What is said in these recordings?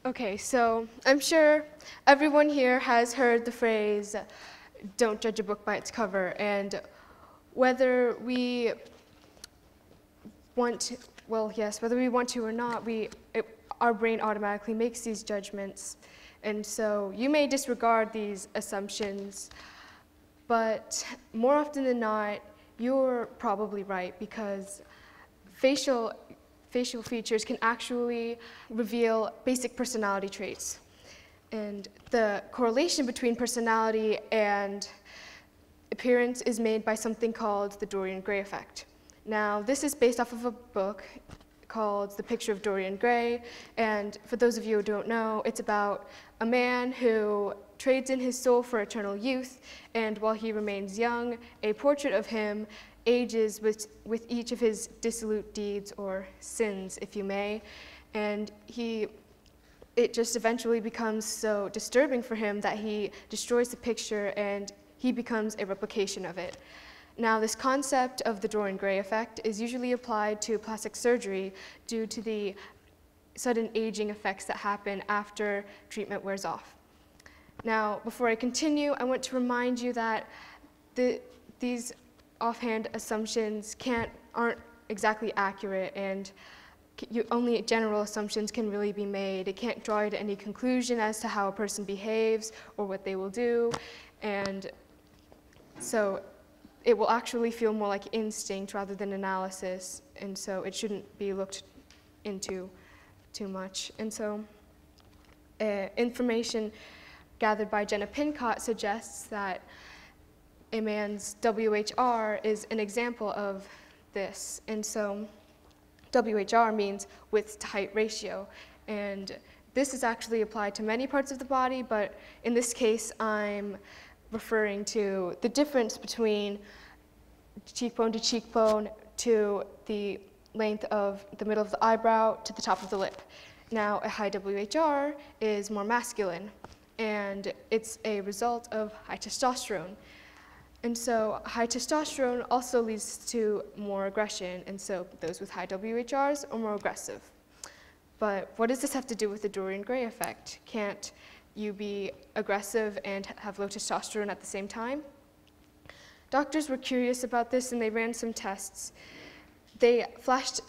Okay, so I'm sure everyone here has heard the phrase, "Don't judge a book by its cover," and whether we want to, well, yes, whether we want to or not, our brain automatically makes these judgments. And so you may disregard these assumptions, but more often than not, you're probably right, because facial features can actually reveal basic personality traits. And the correlation between personality and appearance is made by something called the Dorian Gray effect. Now, this is based off of a book called The Picture of Dorian Gray, and for those of you who don't know, it's about a man who trades in his soul for eternal youth, and while he remains young, a portrait of him ages with each of his dissolute deeds, or sins, if you may, and it just eventually becomes so disturbing for him that he destroys the picture and he becomes a replication of it. Now, this concept of the Dorian Gray effect is usually applied to plastic surgery due to the sudden aging effects that happen after treatment wears off. Now, before I continue, I want to remind you that these offhand assumptions aren't exactly accurate, and only general assumptions can really be made. It can't draw you to any conclusion as to how a person behaves or what they will do, and so it will actually feel more like instinct rather than analysis, and so it shouldn't be looked into too much. And so information gathered by Jenna Pincott suggests that a man's WHR is an example of this. And so WHR means width to height ratio, and this is actually applied to many parts of the body, but in this case I'm referring to the difference between cheekbone to the length of the middle of the eyebrow to the top of the lip. Now, a high WHR is more masculine, and it's a result of high testosterone. And so high testosterone also leads to more aggression, and so those with high WHRs are more aggressive. But what does this have to do with the Dorian Gray effect? Can't you be aggressive and have low testosterone at the same time? Doctors were curious about this, and they ran some tests. They flashed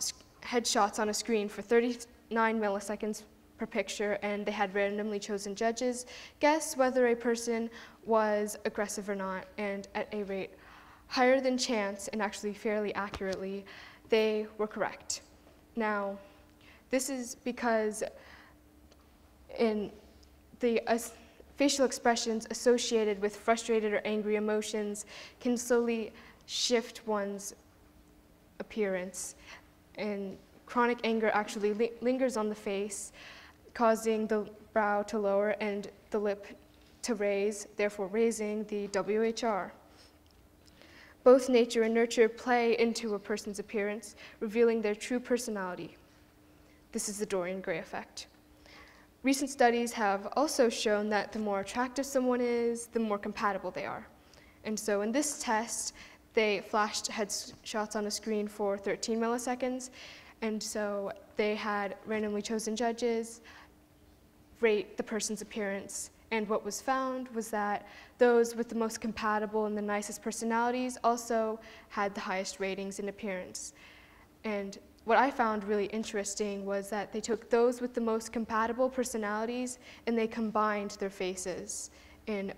headshots on a screen for 39 milliseconds per picture, and they had randomly chosen judges guess whether a person was aggressive or not, and at a rate higher than chance, and actually fairly accurately, they were correct. Now, this is because in the facial expressions associated with frustrated or angry emotions can slowly shift one's appearance, and chronic anger actually lingers on the face, causing the brow to lower and the lip to raise, therefore raising the WHR. Both nature and nurture play into a person's appearance, revealing their true personality. This is the Dorian Gray effect. Recent studies have also shown that the more attractive someone is, the more compatible they are. And so in this test, they flashed headshots on a screen for 13 milliseconds, and so they had randomly chosen judges rate the person's appearance. And what was found was that those with the most compatible and the nicest personalities also had the highest ratings in appearance. And what I found really interesting was that they took those with the most compatible personalities and they combined their faces in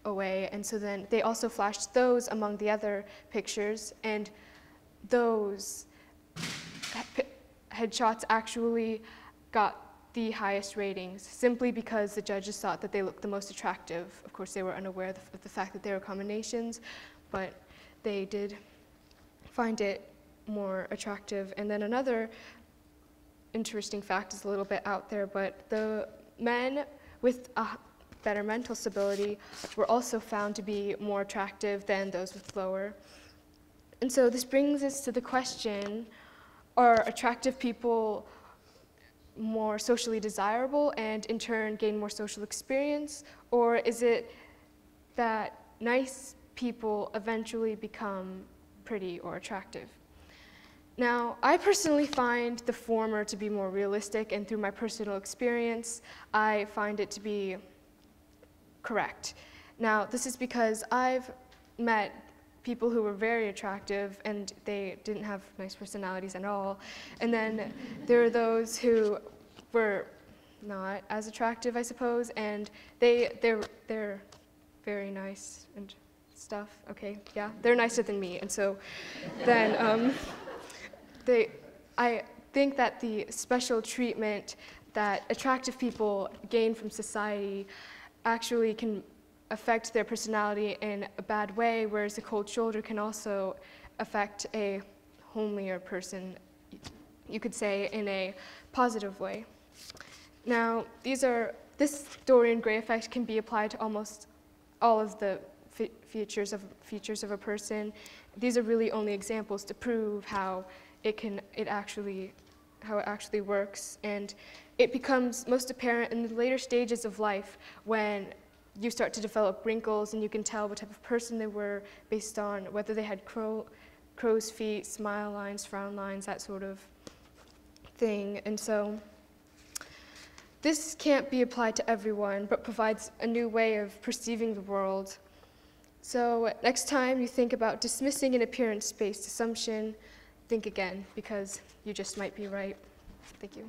a way. And so then they also flashed those among the other pictures, and those headshots actually got the highest ratings simply because the judges thought that they looked the most attractive. Of course, they were unaware of the fact that they were combinations, but they did find it more attractive. And then another interesting fact is a little bit out there, but the men with a better mental stability were also found to be more attractive than those with lower. And so this brings us to the question, are attractive people more socially desirable and in turn gain more social experience, or is it that nice people eventually become pretty or attractive? Now, I personally find the former to be more realistic, and through my personal experience, I find it to be correct. Now, this is because I've met people who were very attractive and they didn't have nice personalities at all. And then there are those who were not as attractive, I suppose, and they're very nice and stuff. Okay, yeah, they're nicer than me, and so then I think that the special treatment that attractive people gain from society actually can affect their personality in a bad way, whereas a cold shoulder can also affect a homelier person, you could say, in a positive way. Now, this Dorian gray effect can be applied to almost all of the features of a person. These are really only examples to prove how it actually works, and it becomes most apparent in the later stages of life when you start to develop wrinkles and you can tell what type of person they were based on whether they had crow's feet, smile lines, frown lines, that sort of thing. And so this can't be applied to everyone, but provides a new way of perceiving the world. So next time you think about dismissing an appearance-based assumption, think again, because you just might be right. Thank you.